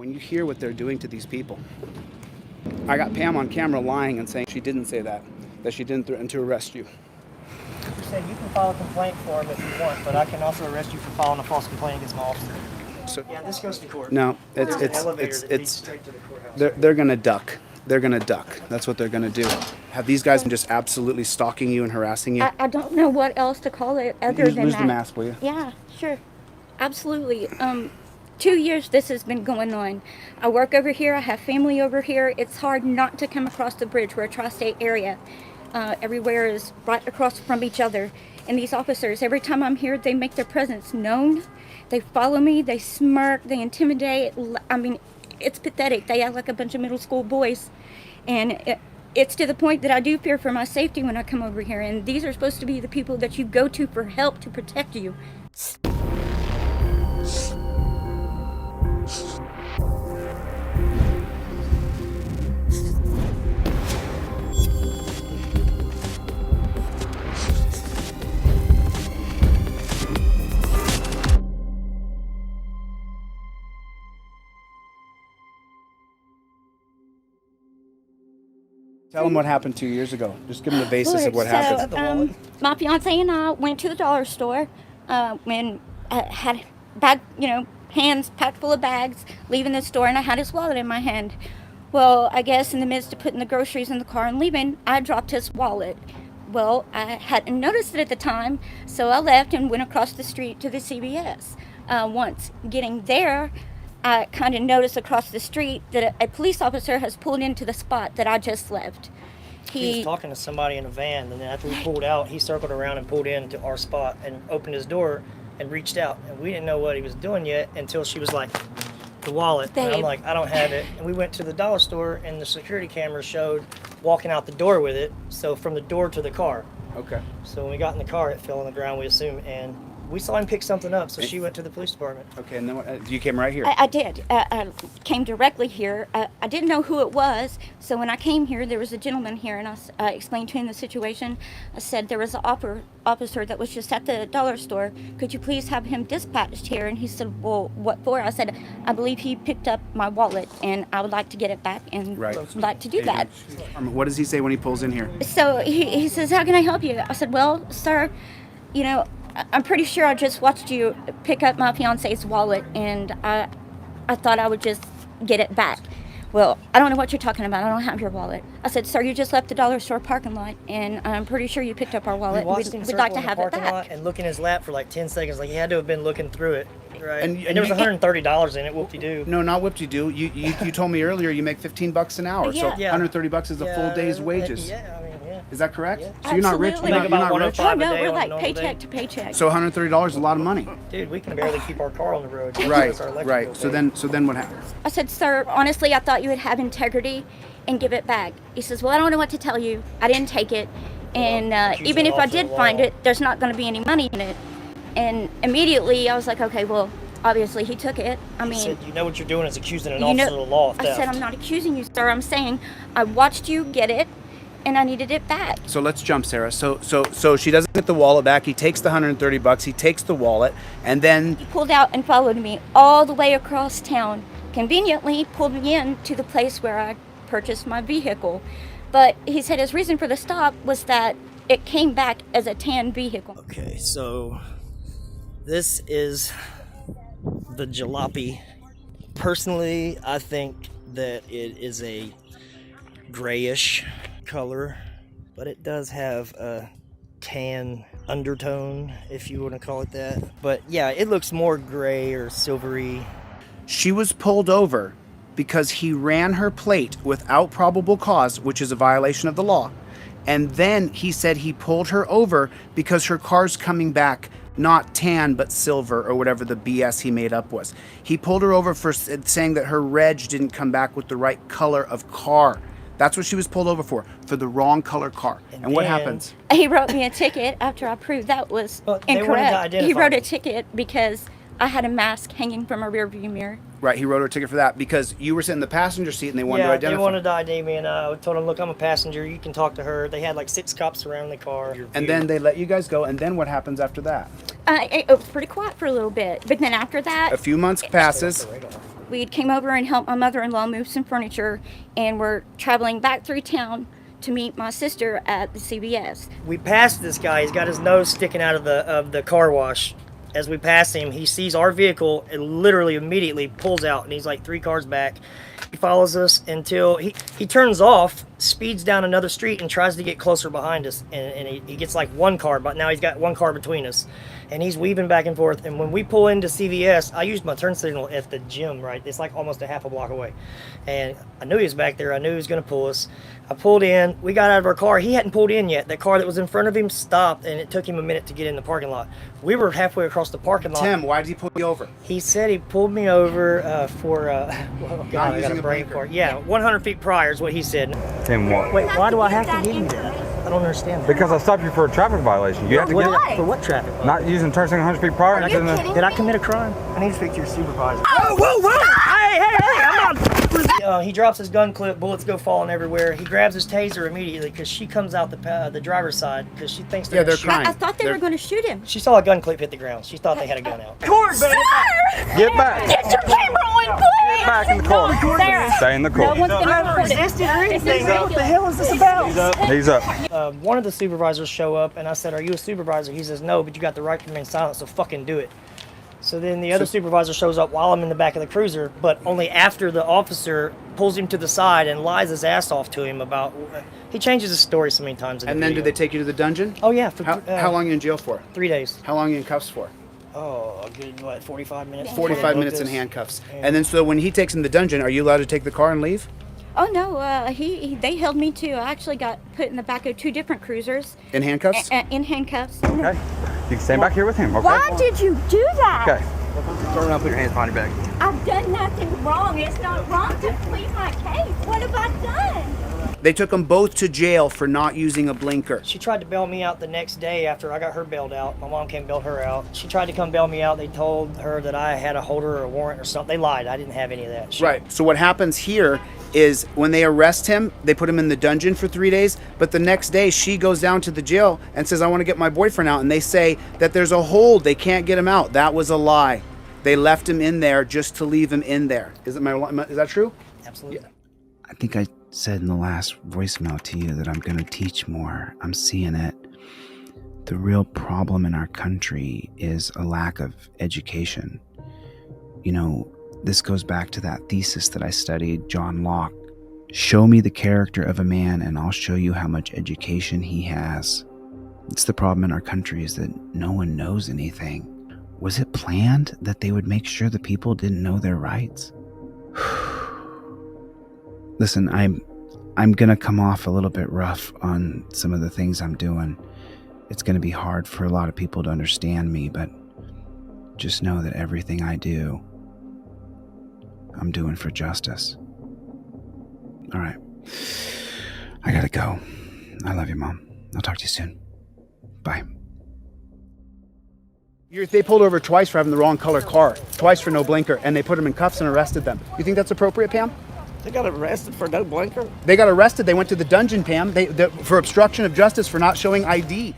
When you hear what they're doing to these people, I got Pam on camera lying and saying she didn't say that she didn't threaten to arrest you. You said you can file a complaint for him if you want, but I can also arrest you for filing a false complaint against my officer. So Yeah, this goes to court. no, they're gonna duck. They're gonna duck. That's what they're gonna do. Have these guys been just absolutely stalking you and harassing you? I don't know what else to call it other than Where's that. the mask, will you? Yeah, sure. Absolutely. 2 years this has been going on. I work over here. I have family over here. It's hard not to come across the bridge. We're a tri-state area. Everywhere is right across from each other. And these officers, every time I'm here, they make their presence known. They follow me. They smirk. They intimidate. I mean, it's pathetic. They act like a bunch of middle school boys. And it's to the point that I do fear for my safety when I come over here. And these are supposed to be the people that you go to for help to protect you. Tell them what happened 2 years ago. Just give them the basis of what happened. My fiance and I went to the dollar store when I had bag, hands packed full of bags, leaving the store, and I had his wallet in my hand. Well, I guess in the midst of putting the groceries in the car and leaving, I dropped his wallet. Well, I hadn't noticed it at the time, so I left and went across the street to the CVS. Once getting there, I kind of noticed across the street that a police officer has pulled into the spot that I just left. He was talking to somebody in a van, and then after we pulled out, he circled around and pulled into our spot and opened his door and reached out. And we didn't know what he was doing yet until she was like, the wallet. And I'm like, I don't have it. And we went to the dollar store, and the security camera showed walking out the door with it. So from the door to the car. Okay. So when we got in the car, it fell on the ground, we assume, and we saw him pick something up, so she went to the police department. Okay, and then what, you came right here? I did. I came directly here. I didn't know who it was, so when I came here, there was a gentleman here, and I explained to him the situation. I said there was an officer that was just at the dollar store. Could you please have him dispatched here? And he said, well, what for? I said, I believe he picked up my wallet, and I would like to get it back, and would like to do that. What does he say when he pulls in here? So he says, how can I help you? I said, well, sir, I'm pretty sure I just watched you pick up my fiance's wallet, and I thought I would just get it back. Well, I don't know what you're talking about. I don't have your wallet. I said, sir, you just left the dollar store parking lot, and I'm pretty sure you picked up our wallet. We'd like to have it back. And look in his lap for like 10 seconds, like he had to have been looking through it. Right. And there was $130 in it, whoop-de-doo. No, not whoop-de-doo. You told me earlier you make $15 an hour, so $130 is a full day's wages. Yeah, I mean, yeah. Is that correct? Yeah. So you're not rich? Absolutely. You're not rich? Oh, no, we're like paycheck to paycheck. So $130 is a lot of money. Dude, we can barely keep our car on the road. Right. So then what happens? I said, sir, honestly, I thought you would have integrity and give it back. He says, well, I don't know what to tell you. I didn't take it. And even if I did find it, there's not going to be any money in it. And immediately I was like, okay, well, obviously he took it. I mean, he said, you know what you're doing is accusing an officer of the law of theft. I said, I'm not accusing you, sir. I'm saying I watched you get it, and I needed it back. So let's jump, Sarah. So she doesn't get the wallet back. He takes the $130. He takes the wallet, and then he pulled out and followed me all the way across town. Conveniently pulled me in to the place where I purchased my vehicle. But he said his reason for the stop was that it came back as a tan vehicle. Okay, so this is the jalopy. Personally, I think that it is a grayish color, but it does have a tan undertone, if you want to call it that. But yeah, it looks more gray or silvery. She was pulled over because he ran her plate without probable cause, which is a violation of the law. And then he said he pulled her over because her car's coming back not tan but silver or whatever the BS he made up was. He pulled her over for saying that her reg didn't come back with the right color of car. That's what she was pulled over for the wrong color car. And what happens? He wrote me a ticket after I proved that was incorrect. He wrote a ticket because I had a mask hanging from a rearview mirror. Right, he wrote her a ticket for that because you were sitting in the passenger seat and they wanted to identify. Yeah, they wanted to ID me, and I told them, look, I'm a passenger. You can talk to her. They had like 6 cops around the car. And then they let you guys go, and then what happens after that? It was pretty quiet for a little bit, but then after that... A few months passes. We came over and helped my mother-in-law move some furniture, and we're traveling back through town to meet my sister at the CVS. We passed this guy. He's got his nose sticking out of the car wash. As we pass him, he sees our vehicle and literally immediately pulls out, and he's like 3 cars back. He follows us until he turns off, speeds down another street, and tries to get closer behind us. And he gets like 1 car, but now he's got 1 car between us. And he's weaving back and forth. And when we pull into CVS, I used my turn signal at the gym, right? It's like almost a half a block away. And I knew he was back there. I knew he was going to pull us. I pulled in. We got out of our car. He hadn't pulled in yet. That car that was in front of him stopped, and it took him a minute to get in the parking lot. We were halfway across the parking lot. Tim, why did he pull you over? He said he pulled me over for, well, God, I got a brain fart. Yeah, 100 feet prior is what he said. Tim, what? Wait, why do I have to give you that? I don't understand that. Because I stopped you for a traffic violation. You have to Why? For what traffic? not using turn signal 100 feet prior. Are you kidding? Did I commit a crime? I need to speak to your supervisor. Oh, whoa! Hey, I'm not. He drops his gun clip, bullets go falling everywhere. He grabs his taser immediately because she comes out the driver's side because she thinks they're they're shoot. crying. I thought they were going to shoot him. She saw a gun clip hit the ground. She thought they had a gun out. Sir! Get back. Get your camera on, please! Get back in the car. Sarah, Stay in the no car. one's going to record it. Resisted or This is anything. What the ridiculous. hell is this about? He's up. One of the supervisors show up, and I said, "Are you a supervisor?" He says, "No, but you got the right to remain silent, so fucking do it." So then the other supervisor shows up while I'm in the back of the cruiser, but only after the officer pulls him to the side and lies his ass off to him about. He changes his story so many times. In And the then video. did they take you to the dungeon? Oh yeah. For, How long are you in jail for? 3 days. How long are you in cuffs for? Oh, a good 45 minutes. 45 minutes in handcuffs. And then so when he takes him to the dungeon, are you allowed to take the car and leave? Oh, no, they held me too. I actually got put in the back of 2 different cruisers. In handcuffs? In handcuffs. Okay. You can stand back here with him, okay? Why did you do that? Okay. Turn around, put your hands behind your back. I've done nothing wrong. It's not wrong to plead my case. What have I done? They took them both to jail for not using a blinker. She tried to bail me out the next day after I got her bailed out. My mom came and bailed her out. She tried to come bail me out. They told her that I had a holder or a warrant or something. They lied. I didn't have any of that. Right. So what happens here is when they arrest him, they put him in the dungeon for 3 days, but the next day she goes down to the jail and says, "I want to get my boyfriend out." And they say that there's a hold. They can't get him out. That was a lie. They left him in there just to leave him in there. Is that true? Absolutely. I think I said in the last voicemail to you that I'm going to teach more. I'm seeing it. The real problem in our country is a lack of education. You know, this goes back to that thesis that I studied, John Locke. Show me the character of a man and I'll show you how much education he has. It's the problem in our country is that no one knows anything. Was it planned that they would make sure the people didn't know their rights? Listen, I'm gonna come off a little bit rough on some of the things I'm doing. It's gonna be hard for a lot of people to understand me, but just know that everything I do, I'm doing for justice. All right. I gotta go. I love you, Mom. I'll talk to you soon. Bye. They pulled over twice for having the wrong color car, twice for no blinker, and they put them in cuffs and arrested them. You think that's appropriate, Pam? They got arrested for no blinker? They got arrested. They went to the dungeon, Pam, for obstruction of justice for not showing ID.